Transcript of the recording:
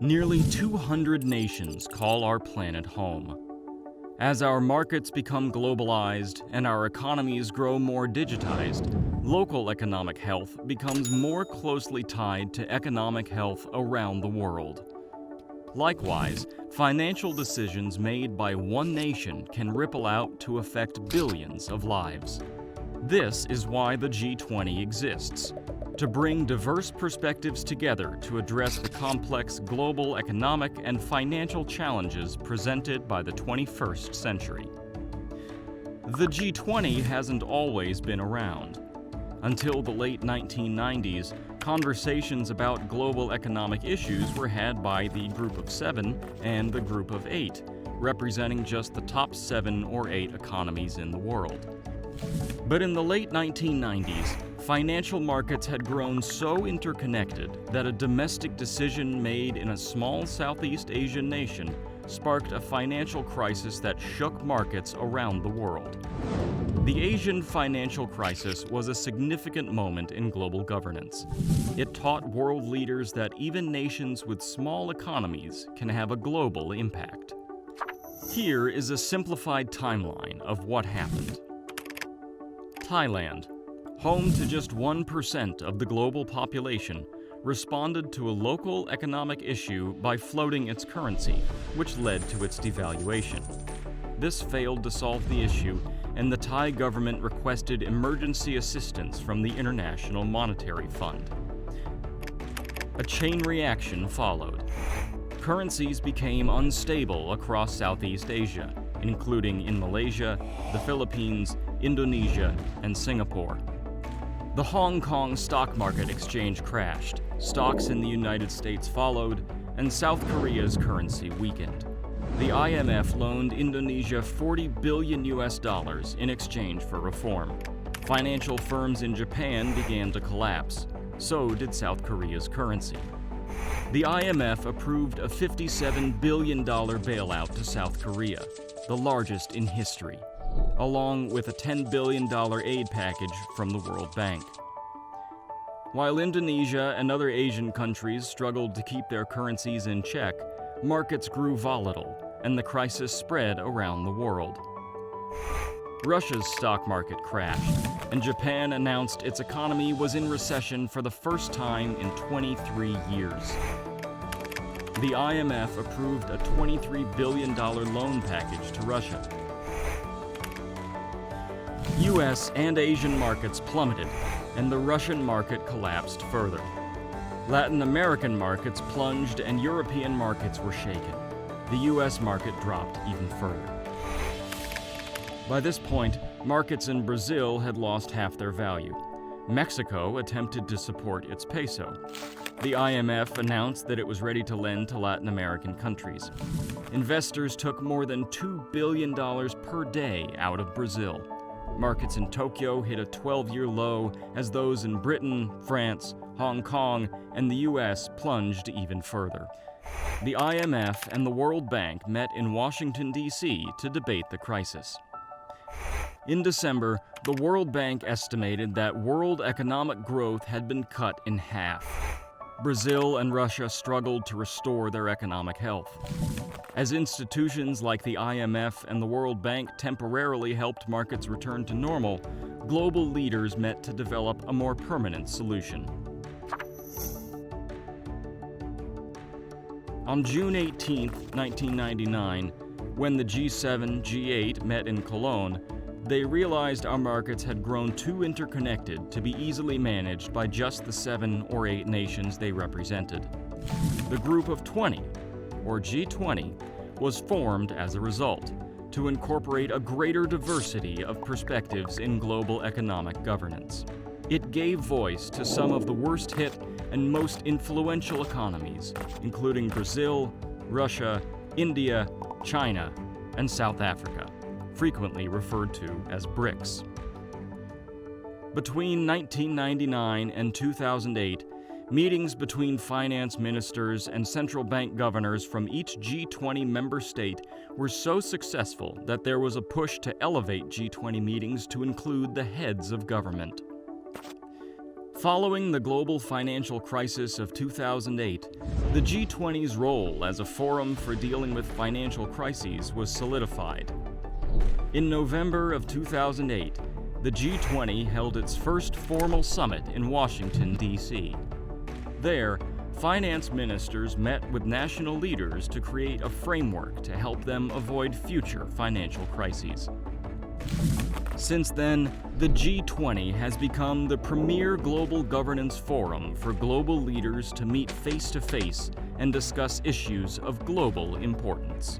Nearly 200 nations call our planet home. As our markets become globalized and our economies grow more digitized, local economic health becomes more closely tied to economic health around the world. Likewise, financial decisions made by one nation can ripple out to affect billions of lives. This is why the G20 exists, to bring diverse perspectives together to address the complex global economic and financial challenges presented by the 21st century. The G20 hasn't always been around. Until the late 1990s, conversations about global economic issues were had by the Group of Seven and the Group of Eight, representing just the top 7 or 8 economies in the world. But in the late 1990s, financial markets had grown so interconnected that a domestic decision made in a small Southeast Asian nation sparked a financial crisis that shook markets around the world. The Asian financial crisis was a significant moment in global governance. It taught world leaders that even nations with small economies can have a global impact. Here is a simplified timeline of what happened. Thailand, home to just 1% of the global population, responded to a local economic issue by floating its currency, which led to its devaluation. This failed to solve the issue, and the Thai government requested emergency assistance from the International Monetary Fund. A chain reaction followed. Currencies became unstable across Southeast Asia, including in Malaysia, the Philippines, Indonesia, and Singapore. The Hong Kong stock market exchange crashed, stocks in the United States followed, and South Korea's currency weakened. The IMF loaned Indonesia $40 billion in exchange for reform. Financial firms in Japan began to collapse. So did South Korea's currency. The IMF approved a $57 billion bailout to South Korea, the largest in history, along with a $10 billion aid package from the World Bank. While Indonesia and other Asian countries struggled to keep their currencies in check, markets grew volatile, and the crisis spread around the world. Russia's stock market crashed, and Japan announced its economy was in recession for the first time in 23 years. The IMF approved a $23 billion loan package to Russia. US and Asian markets plummeted, and the Russian market collapsed further. Latin American markets plunged and European markets were shaken. The US market dropped even further. By this point, markets in Brazil had lost half their value. Mexico attempted to support its peso. The IMF announced that it was ready to lend to Latin American countries. Investors took more than $2 billion per day out of Brazil. Markets in Tokyo hit a 12-year low as those in Britain, France, Hong Kong, and the US plunged even further. The IMF and the World Bank met in Washington, D.C. to debate the crisis. In December, the World Bank estimated that world economic growth had been cut in half. Brazil and Russia struggled to restore their economic health. As institutions like the IMF and the World Bank temporarily helped markets return to normal, global leaders met to develop a more permanent solution. On June 18, 1999, when the G7, G8 met in Cologne, they realized our markets had grown too interconnected to be easily managed by just the 7 or 8 nations they represented. The Group of 20, or G20, was formed as a result, to incorporate a greater diversity of perspectives in global economic governance. It gave voice to some of the worst hit and most influential economies, including Brazil, Russia, India, China, and South Africa, frequently referred to as BRICS. Between 1999 and 2008, meetings between finance ministers and central bank governors from each G20 member state were so successful that there was a push to elevate G20 meetings to include the heads of government. Following the global financial crisis of 2008, the G20's role as a forum for dealing with financial crises was solidified. In November of 2008, the G20 held its first formal summit in Washington, D.C. There, finance ministers met with national leaders to create a framework to help them avoid future financial crises. Since then, the G20 has become the premier global governance forum for global leaders to meet face-to-face and discuss issues of global importance.